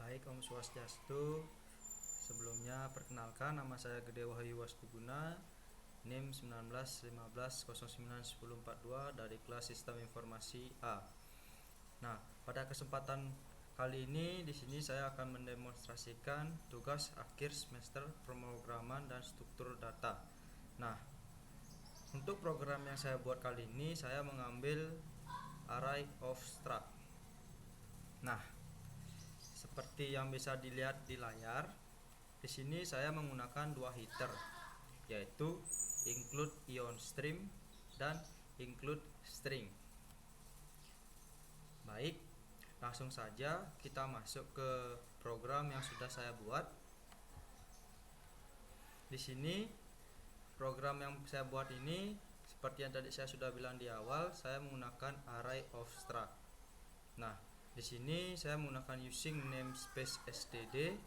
Baik, Om Swastiastu. Sebelumnya perkenalkan, nama saya Gede Wahyu Wastuguna, NIM 1915091042 dari kelas Sistem Informasi A. Nah, pada kesempatan kali ini di sini saya akan mendemonstrasikan tugas akhir semester pemrograman dan struktur data. Nah, untuk program yang saya buat kali ini saya mengambil array of struct. Nah, seperti yang bisa dilihat di layar, di sini saya menggunakan dua header, yaitu include ion stream dan include string. Baik, langsung saja kita masuk ke program yang sudah saya buat. Di sini program yang saya buat ini, seperti yang tadi saya sudah bilang di awal, saya menggunakan array of struct. Nah, di sini saya menggunakan using namespace std,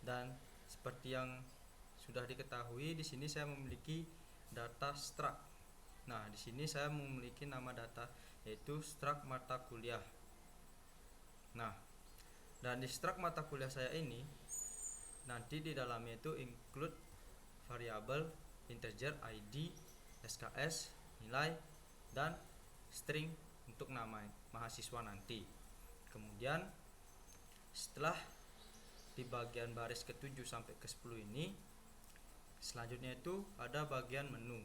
dan seperti yang sudah diketahui, di sini saya memiliki data struct. Nah, di sini saya memiliki nama data yaitu struct mata kuliah. Nah, dan di struct mata kuliah saya ini nanti di dalamnya itu include variabel integer ID, SKS, nilai, dan string untuk nama mahasiswa nanti. Kemudian setelah di bagian baris ke-7 sampai ke-10 ini, selanjutnya itu ada bagian menu.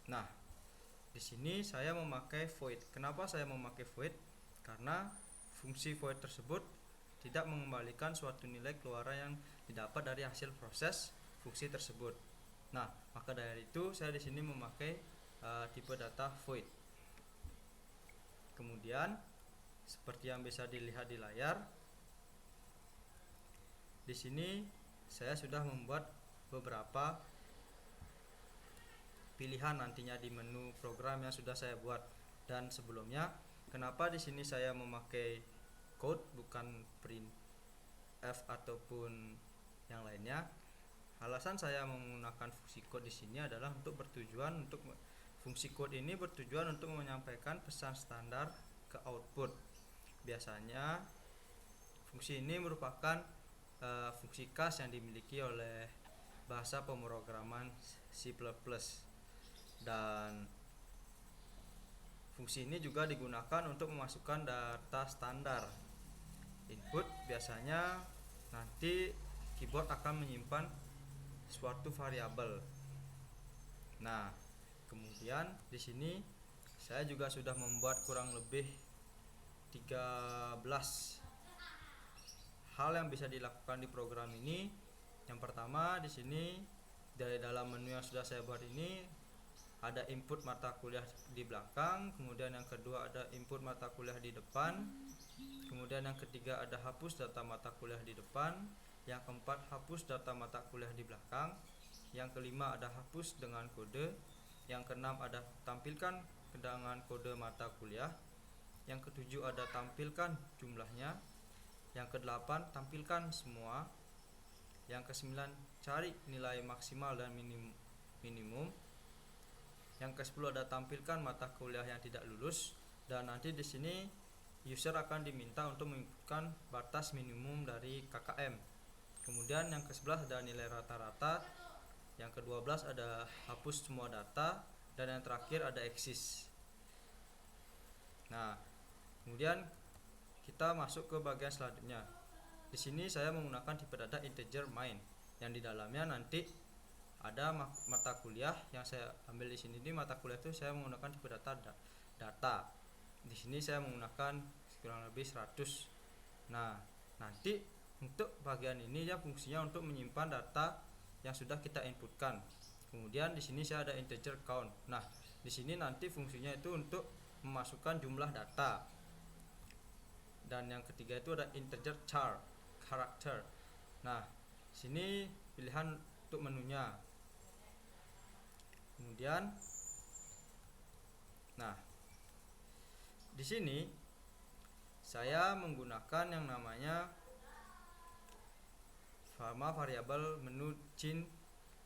Nah, di sini saya memakai void. Kenapa saya memakai void? Karena fungsi void tersebut tidak mengembalikan suatu nilai keluaran yang didapat dari hasil proses fungsi tersebut. Nah, maka dari itu saya di sini memakai tipe data void. Kemudian seperti yang bisa dilihat di layar, di sini saya sudah membuat beberapa pilihan nantinya di menu program yang sudah saya buat. Dan sebelumnya, kenapa di sini saya memakai code bukan printf ataupun yang lainnya? Alasan saya menggunakan fungsi code di sini adalah fungsi code ini bertujuan untuk menyampaikan pesan standar ke output. Biasanya fungsi ini merupakan fungsi khas yang dimiliki oleh bahasa pemrograman C++, dan fungsi ini juga digunakan untuk memasukkan data standar input. Biasanya nanti keyboard akan menyimpan suatu variabel. Nah, kemudian di sini saya juga sudah membuat kurang lebih 13 hal yang bisa dilakukan di program ini. Yang pertama, di sini dari dalam menu yang sudah saya buat ini ada input mata kuliah di belakang, kemudian yang kedua ada input mata kuliah di depan, kemudian yang ketiga ada hapus data mata kuliah di depan, yang keempat hapus data mata kuliah di belakang, yang kelima ada hapus dengan kode, yang keenam ada tampilkan dengan kode mata kuliah, yang ketujuh ada tampilkan jumlahnya, yang kedelapan tampilkan semua, yang kesembilan cari nilai maksimal dan minimum, yang ke-10 ada tampilkan mata kuliah yang tidak lulus. Dan nanti di sini user akan diminta untuk menginputkan batas minimum dari KKM. Kemudian yang ke-11 ada nilai rata-rata, yang ke-12 ada hapus semua data, dan yang terakhir ada exist. Nah, kemudian kita masuk ke bagian selanjutnya. Di sini saya menggunakan tipe data integer main, yang di dalamnya nanti ada mata kuliah yang saya ambil di sini. Di mata kuliah itu saya menggunakan tipe data. Di sini saya menggunakan kurang lebih 100. Nah, nanti untuk bagian ini ya fungsinya untuk menyimpan data yang sudah kita inputkan. Kemudian di sini saya ada integer count. Nah, di sini nanti fungsinya itu untuk memasukkan jumlah data. Dan yang ketiga itu ada integer char character. Nah, sini pilihan untuk menunya. Kemudian, nah, di sini saya menggunakan yang namanya variabel menu cin.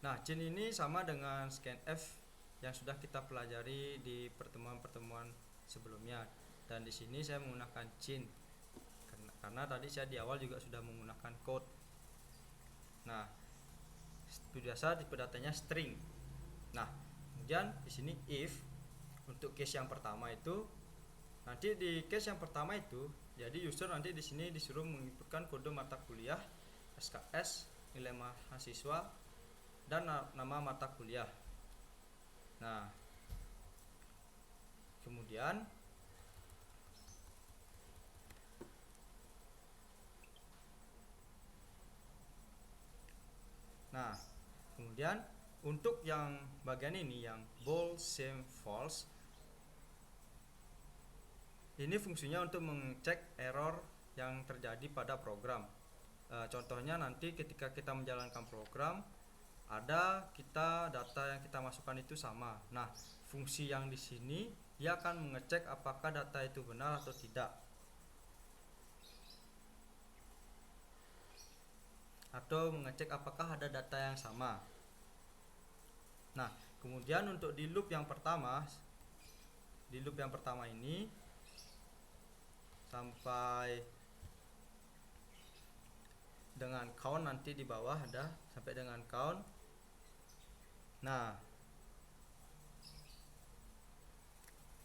Nah, cin ini sama dengan scanf yang sudah kita pelajari di pertemuan-pertemuan sebelumnya. Dan di sini saya menggunakan cin karena tadi saya di awal juga sudah menggunakan quote. Nah, biasa tipe datanya string. Nah, kemudian di sini if untuk case yang pertama itu, nanti di case yang pertama itu, jadi user nanti di sini disuruh menginputkan kode mata kuliah, SKS, nilai mahasiswa, dan nama mata kuliah. Nah, kemudian untuk yang bagian ini yang bold, same, false, ini fungsinya untuk mengecek error yang terjadi pada program. Contohnya nanti ketika kita menjalankan program, ada data yang kita masukkan itu sama. Nah, fungsi yang di sini dia akan mengecek apakah data itu benar atau tidak, atau mengecek apakah ada data yang sama. Nah, kemudian untuk di loop yang pertama ini sampai dengan count, nanti di bawah ada sampai dengan count. Nah,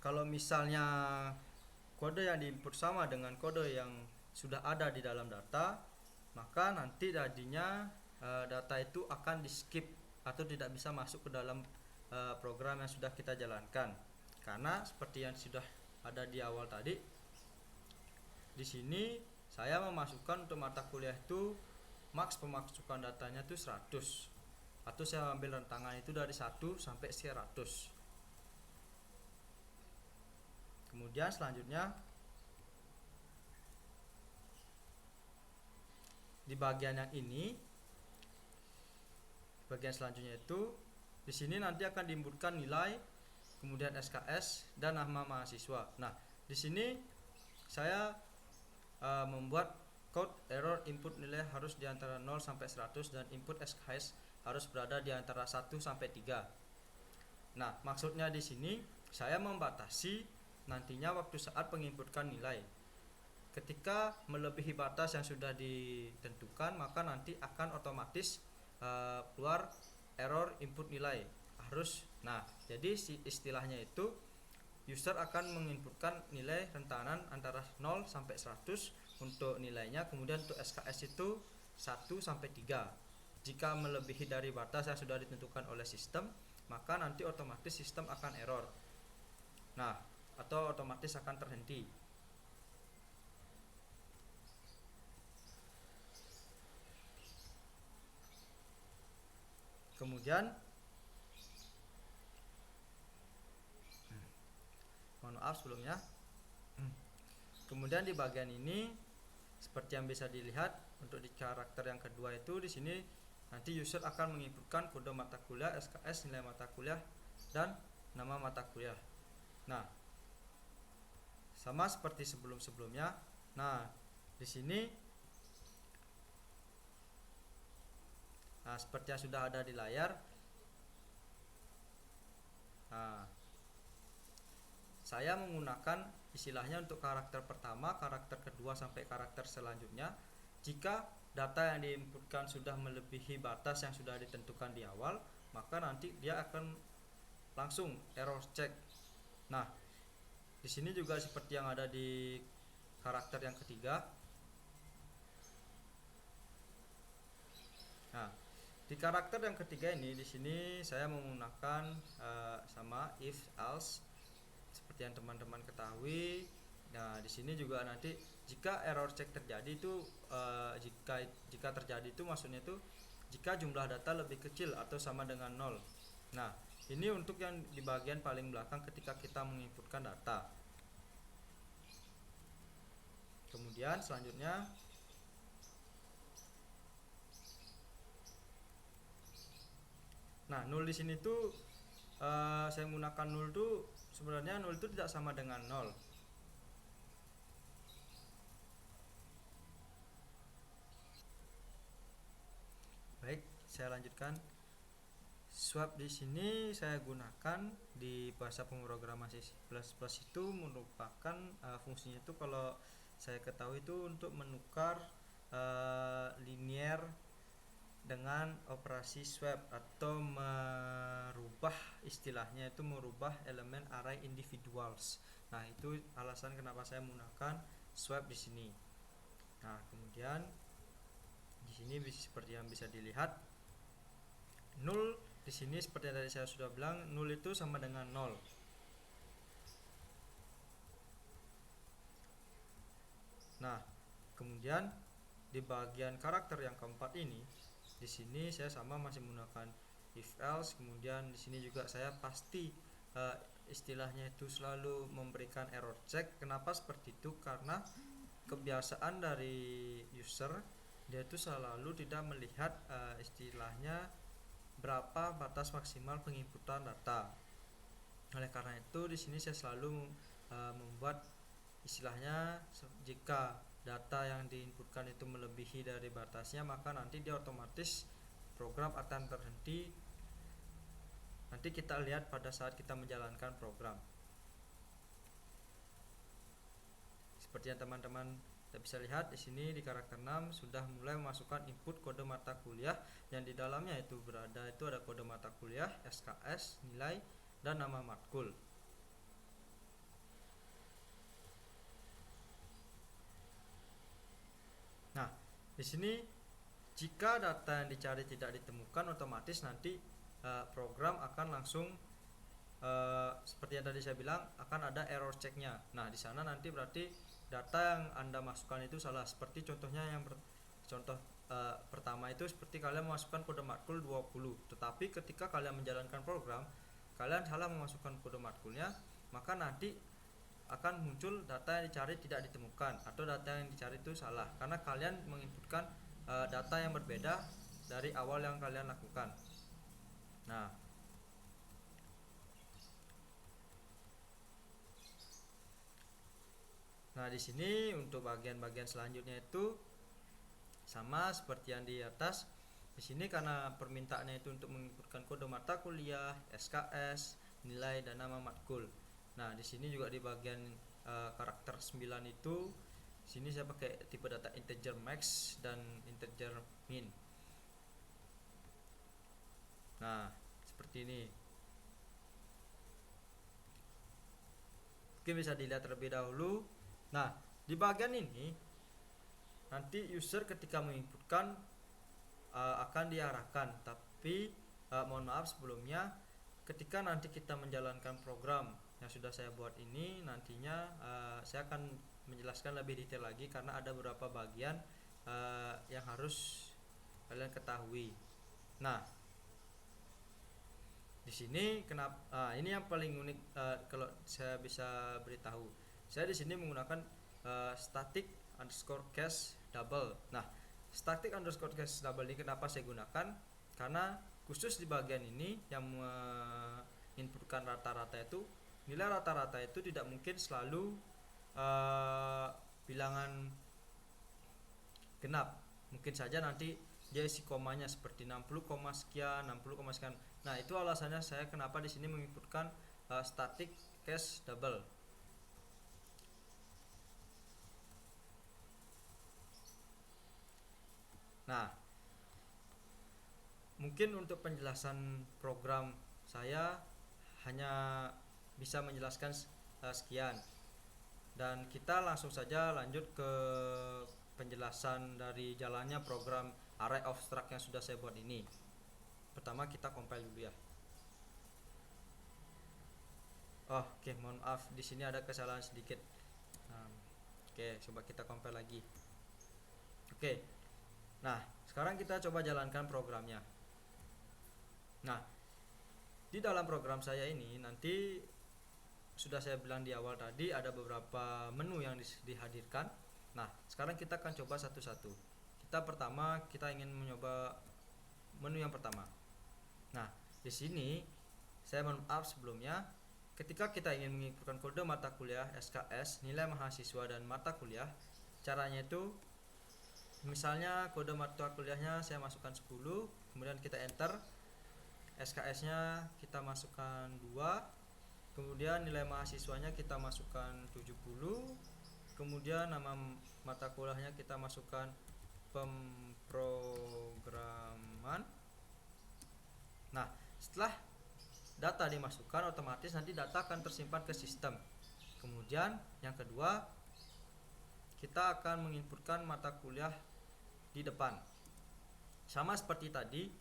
kalau misalnya kode yang diinput sama dengan kode yang sudah ada di dalam data, maka nanti jadinya data itu akan di skip atau tidak bisa masuk ke dalam program yang sudah kita jalankan. Karena seperti yang sudah ada di awal tadi, di sini saya memasukkan untuk mata kuliah itu max pemasukan datanya itu 100, atau saya ambil rentangan itu dari 1 sampai 100. Kemudian selanjutnya di bagian yang ini, bagian selanjutnya itu di sini nanti akan diinputkan nilai, kemudian SKS dan nama mahasiswa. Nah, di sini saya membuat code error input nilai harus di antara 0 sampai 100 dan input SKS harus berada di antara 1 sampai 3. Nah, maksudnya di sini saya membatasi nantinya waktu saat menginputkan nilai. Ketika melebihi batas yang sudah ditentukan, maka nanti akan otomatis keluar error input nilai harus. Nah, jadi istilahnya itu user akan menginputkan nilai rentanan antara 0 sampai 100 untuk nilainya, kemudian untuk SKS itu 1 sampai 3. Jika melebihi dari batas yang sudah ditentukan oleh sistem, maka nanti otomatis sistem akan error. Nah, atau otomatis akan terhenti. Kemudian mohon maaf sebelumnya. Kemudian di bagian ini seperti yang bisa dilihat untuk di karakter yang kedua itu, di sini nanti user akan menginputkan kode mata kuliah, SKS, nilai mata kuliah, dan nama mata kuliah. Nah, sama seperti sebelum-sebelumnya. Nah, di sini seperti yang sudah ada di layar. Nah, saya menggunakan istilahnya untuk karakter pertama, karakter kedua sampai karakter selanjutnya. Jika data yang diinputkan sudah melebihi batas yang sudah ditentukan di awal, maka nanti dia akan langsung error check. Nah, di sini juga seperti yang ada di karakter yang ketiga. Nah, di karakter yang ketiga ini, di sini saya menggunakan sama if else seperti yang teman-teman ketahui. Nah, di sini juga nanti jika error check terjadi itu jika terjadi itu maksudnya itu jika jumlah data lebih kecil atau sama dengan 0. Nah, ini untuk yang di bagian paling belakang ketika kita menginputkan data. Kemudian selanjutnya nol di sini tuh saya menggunakan 0 tuh sebenarnya 0 itu tidak sama dengan 0. Baik, saya lanjutkan. Swap di sini saya gunakan di bahasa pemrograman C++ itu merupakan fungsinya itu kalau saya ketahui itu untuk menukar linear dengan operasi swap, atau merubah, istilahnya itu merubah elemen array individuals. Nah, itu alasan kenapa saya menggunakan swap di sini. Nah, kemudian di sini seperti yang bisa dilihat, 0 di sini seperti yang tadi saya sudah bilang, 0 itu sama dengan 0. Nah, kemudian di bagian karakter yang keempat ini, di sini saya sama masih menggunakan if else. Kemudian di sini juga saya pasti istilahnya itu selalu memberikan error check. Kenapa seperti itu? Karena kebiasaan dari user, dia itu selalu tidak melihat istilahnya berapa batas maksimal penginputan data. Oleh karena itu di sini saya selalu membuat istilahnya, jika data yang diinputkan itu melebihi dari batasnya, maka nanti dia otomatis program akan terhenti. Nanti kita lihat pada saat kita menjalankan program. Seperti yang teman-teman bisa lihat di sini di karakter 6 sudah mulai memasukkan input kode mata kuliah yang di dalamnya itu berada, itu ada kode mata kuliah, SKS, nilai, dan nama matkul. Nah, di sini jika data yang dicari tidak ditemukan, otomatis nanti program akan langsung seperti yang tadi saya bilang, akan ada error checknya. Nah, di sana nanti berarti data yang Anda masukkan itu salah. Seperti contohnya yang contoh pertama itu seperti kalian memasukkan kode matkul 20, tetapi ketika kalian menjalankan program kalian salah memasukkan kode matkulnya, maka nanti akan muncul data yang dicari tidak ditemukan, atau data yang dicari itu salah karena kalian menginputkan data yang berbeda dari awal yang kalian lakukan. Nah, di sini untuk bagian-bagian selanjutnya itu sama seperti yang di atas. Di sini karena permintaannya itu untuk menginputkan kode mata kuliah, SKS, nilai, dan nama matkul. Nah, di sini juga di bagian karakter 9 itu, di sini saya pakai tipe data integer max dan integer min. Nah, seperti ini. Mungkin bisa dilihat terlebih dahulu. Nah, di bagian ini nanti user ketika menginputkan akan diarahkan, tapi mohon maaf sebelumnya, ketika nanti kita menjalankan program yang sudah saya buat ini, nantinya saya akan menjelaskan lebih detail lagi karena ada beberapa bagian yang harus kalian ketahui. Nah, di sini kenapa ini yang paling unik, kalau saya bisa beritahu, saya di sini menggunakan static underscore case double. Nah, static underscore case double ini kenapa saya gunakan? Karena khusus di bagian ini yang menginputkan rata-rata itu, nilai rata-rata itu tidak mungkin selalu bilangan genap. Mungkin saja nanti dia isi komanya seperti 60, sekian, 60, sekian. Nah, itu alasannya saya kenapa di sini menginputkan static case double. Nah, mungkin untuk penjelasan program saya hanya bisa menjelaskan sekian, dan kita langsung saja lanjut ke penjelasan dari jalannya program array of struct yang sudah saya buat ini. Pertama kita compile dulu ya. Oke, mohon maaf di sini ada kesalahan sedikit. Oke, coba kita compile lagi. Oke. Nah, sekarang kita coba jalankan programnya. Nah, di dalam program saya ini nanti sudah saya bilang di awal tadi ada beberapa menu yang dihadirkan. Nah, sekarang kita akan coba satu-satu. Kita ingin mencoba menu yang pertama. Nah, di sini saya mohon maaf sebelumnya, ketika kita ingin menginputkan kode mata kuliah, SKS, nilai mahasiswa, dan mata kuliah, caranya itu misalnya kode mata kuliahnya saya masukkan 10, kemudian kita enter, SKS nya kita masukkan 2, kemudian nilai mahasiswanya kita masukkan 70, Kemudian nama mata kuliahnya kita masukkan pemrograman. Nah, setelah data dimasukkan, otomatis nanti data akan tersimpan ke sistem. Kemudian yang kedua, kita akan menginputkan mata kuliah di depan. Sama seperti tadi,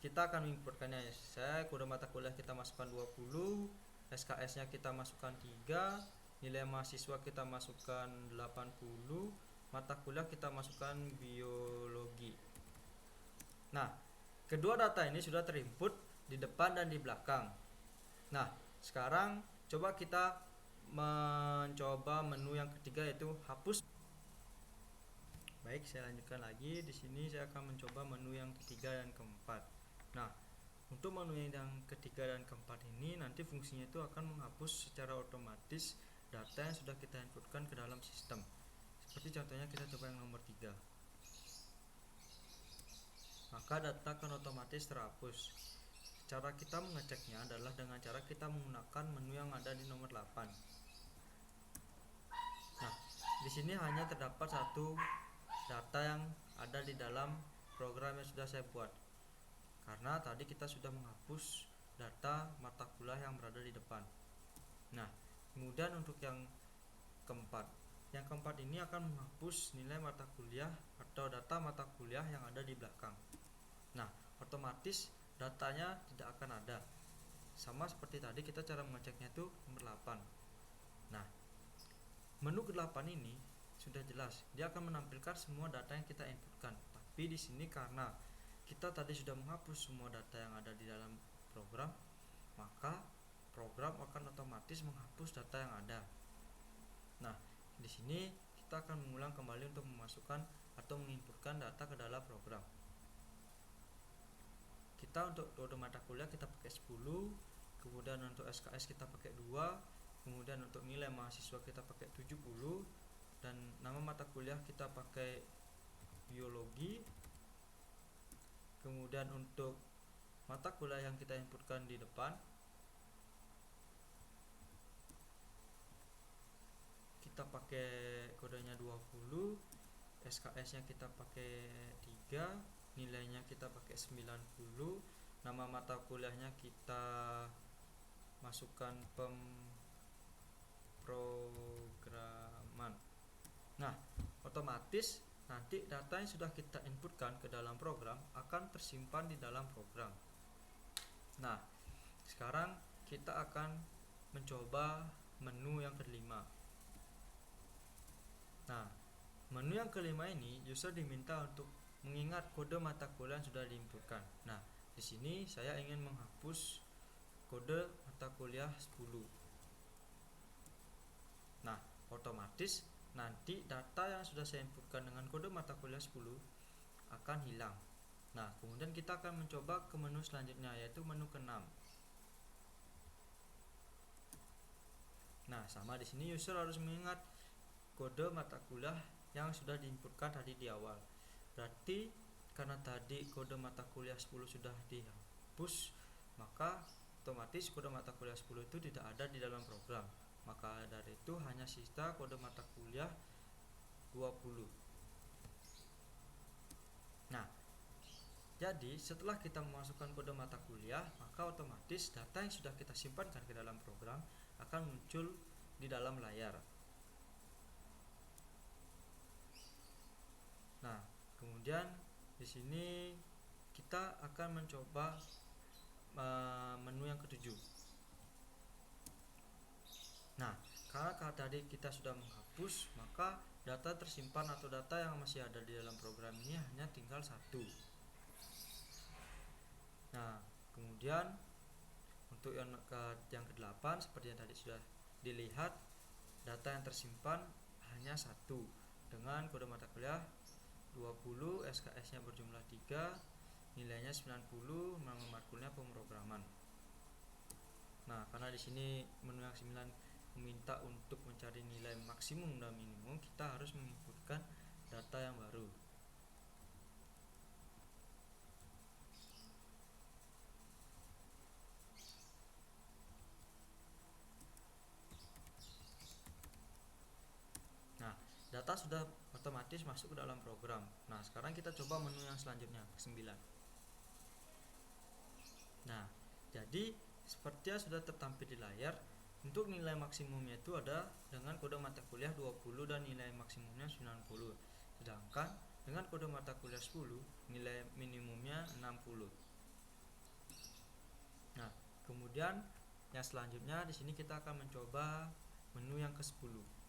kita akan menginputkannya. Saya kode mata kuliah kita masukkan 20, SKS-nya kita masukkan 3, nilai mahasiswa kita masukkan 80, mata kuliah kita masukkan biologi. Nah, kedua data ini sudah terinput di depan dan di belakang. Nah, sekarang coba kita mencoba menu yang ketiga, yaitu hapus. Baik, saya lanjutkan lagi. Di sini saya akan mencoba menu yang ketiga dan keempat. Nah, untuk menu yang ketiga dan keempat ini nanti fungsinya itu akan menghapus secara otomatis data yang sudah kita inputkan ke dalam sistem. Seperti contohnya kita coba yang nomor 3. Maka data akan otomatis terhapus. Cara kita mengeceknya adalah dengan cara kita menggunakan menu yang ada di nomor 8. Nah, di sini hanya terdapat satu data yang ada di dalam program yang sudah saya buat, karena tadi kita sudah menghapus data mata kuliah yang berada di depan. Nah, kemudian untuk yang keempat ini akan menghapus nilai mata kuliah atau data mata kuliah yang ada di belakang. Nah, otomatis datanya tidak akan ada. Sama seperti tadi, kita cara mengeceknya itu nomor 8. Nah, menu ke-8 ini sudah jelas, dia akan menampilkan semua data yang kita inputkan. Tapi di sini karena kita tadi sudah menghapus semua data yang ada di dalam program, maka program akan otomatis menghapus data yang ada. Nah, di sini kita akan mengulang kembali untuk memasukkan atau menginputkan data ke dalam program. Kita untuk kode mata kuliah kita pakai 10, kemudian untuk SKS kita pakai 2, kemudian untuk nilai mahasiswa kita pakai 70, dan nama mata kuliah kita pakai biologi. Kemudian untuk mata kuliah yang kita inputkan di depan, kita pakai kodenya 20, SKS nya kita pakai 3, nilainya kita pakai 90, nama mata kuliahnya kita masukkan pemrograman. Nah, otomatis nanti data yang sudah kita inputkan ke dalam program akan tersimpan di dalam program. Nah, sekarang kita akan mencoba menu yang kelima. Nah, menu yang kelima ini user diminta untuk mengingat kode mata kuliah yang sudah diinputkan. Nah, di sini saya ingin menghapus kode mata kuliah 10. Nah, otomatis nanti data yang sudah saya inputkan dengan kode mata kuliah 10 akan hilang. Nah, kemudian kita akan mencoba ke menu selanjutnya, yaitu menu ke-6. Nah, sama di sini user harus mengingat kode mata kuliah yang sudah diinputkan tadi di awal. Berarti karena tadi kode mata kuliah 10 sudah dihapus, maka otomatis kode mata kuliah 10 itu tidak ada di dalam program. Maka dari itu hanya sisa kode mata kuliah 20. Nah, jadi setelah kita memasukkan kode mata kuliah, maka otomatis data yang sudah kita simpankan ke dalam program akan muncul di dalam layar. Nah, kemudian di sini kita akan mencoba menu yang ke-7. Nah, karena tadi kita sudah menghapus, maka data tersimpan atau data yang masih ada di dalam program ini hanya tinggal 1. Nah, kemudian untuk yang ke-8 seperti yang tadi sudah dilihat, data yang tersimpan hanya 1 dengan kode mata kuliah 20, SKS-nya berjumlah 3, nilainya 90, nama matkulnya pemrograman. Nah, karena di sini menu yang 9 meminta untuk mencari nilai maksimum dan minimum, kita harus menginputkan data yang baru. Nah, data sudah otomatis masuk ke dalam program. Nah, sekarang kita coba menu yang selanjutnya, ke-9. Nah, jadi seperti yang sudah tertampil di layar, untuk nilai maksimumnya itu ada dengan kode mata kuliah 20 dan nilai maksimumnya 90. Sedangkan dengan kode mata kuliah 10, nilai minimumnya 60. Nah, kemudian yang selanjutnya di sini kita akan mencoba menu yang ke-10.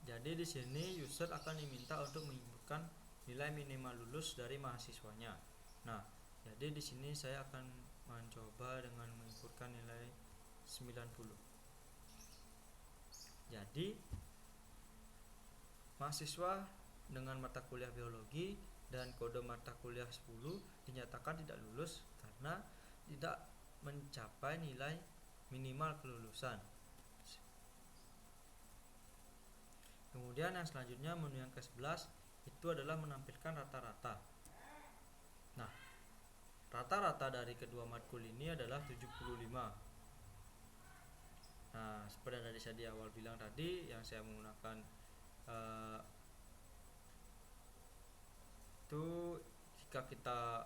Jadi di sini user akan diminta untuk menginputkan nilai minimal lulus dari mahasiswanya. Nah, jadi di sini saya akan mencoba dengan menginputkan nilai 90. Jadi mahasiswa dengan mata kuliah biologi dan kode mata kuliah 10 dinyatakan tidak lulus karena tidak mencapai nilai minimal kelulusan. Kemudian yang selanjutnya menu yang ke-11 itu adalah menampilkan rata-rata. Nah, rata-rata dari kedua matkul ini adalah 75. Nah, seperti yang tadi saya di awal bilang tadi, yang saya menggunakan itu jika kita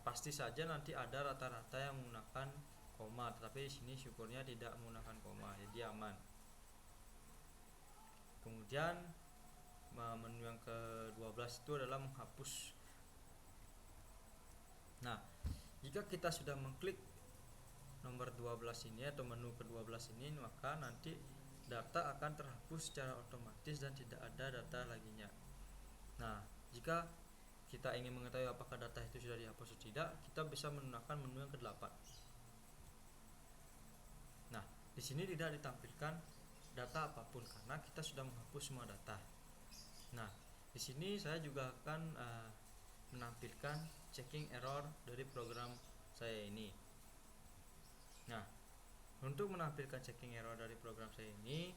pasti saja nanti ada rata-rata yang menggunakan koma, tetapi di sini syukurnya tidak menggunakan koma, jadi aman. Kemudian menu yang ke-12 itu adalah menghapus. Nah, jika kita sudah mengklik nomor 12 ini atau menu ke-12 ini, maka nanti data akan terhapus secara otomatis dan tidak ada data laginya. Nah, jika kita ingin mengetahui apakah data itu sudah dihapus atau tidak, kita bisa menggunakan menu yang ke-8. Nah, di sini tidak ditampilkan data apapun karena kita sudah menghapus semua data. Nah, di sini saya juga akan menampilkan checking error dari program saya ini. Nah, untuk menampilkan checking error dari program saya ini,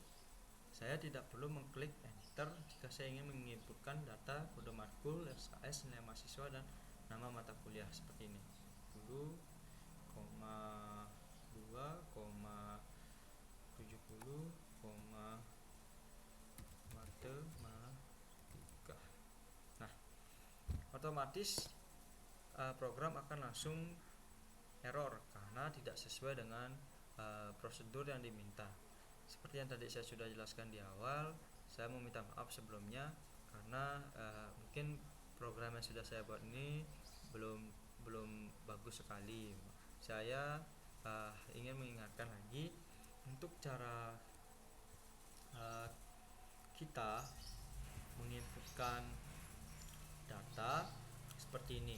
saya tidak perlu mengklik enter jika saya ingin menginputkan data kode matkul, SKS, nilai mahasiswa, dan nama mata kuliah seperti ini. 10,2, 70, matematika. Nah, otomatis program akan langsung error karena tidak sesuai dengan prosedur yang diminta. Seperti yang tadi saya sudah jelaskan di awal, saya meminta maaf sebelumnya karena mungkin program yang sudah saya buat ini belum bagus sekali. Saya ingin mengingatkan lagi untuk cara kita menginputkan data seperti ini.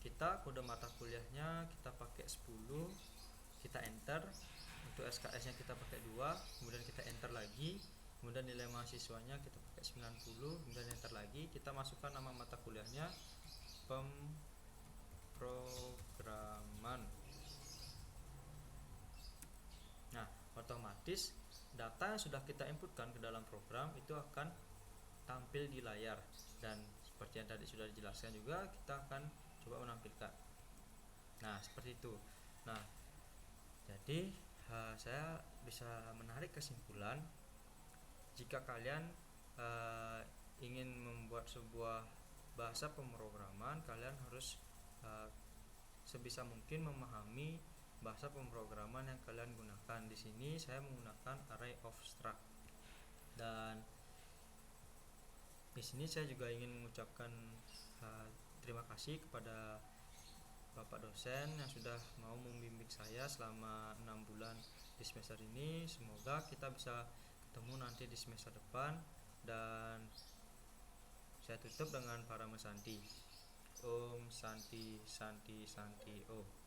Kita kode mata kuliahnya kita pakai 10, kita enter. Untuk SKS nya kita pakai 2, kemudian kita enter lagi. Kemudian nilai mahasiswanya kita pakai 90, kemudian enter lagi. Kita masukkan nama mata kuliahnya pemrograman. Nah, otomatis data yang sudah kita inputkan ke dalam program itu akan tampil di layar, dan seperti yang tadi sudah dijelaskan juga, kita akan coba menampilkan. Nah, seperti itu. Nah, jadi saya bisa menarik kesimpulan jika kalian ingin membuat sebuah bahasa pemrograman, kalian harus sebisa mungkin memahami bahasa pemrograman yang kalian gunakan. Di sini saya menggunakan array of struct, dan di sini saya juga ingin mengucapkan terima kasih kepada Bapak dosen yang sudah mau membimbing saya selama 6 bulan di semester ini. Semoga kita bisa ketemu nanti di semester depan, dan saya tutup dengan Parama Santi. Om Santi Santi Santi Om.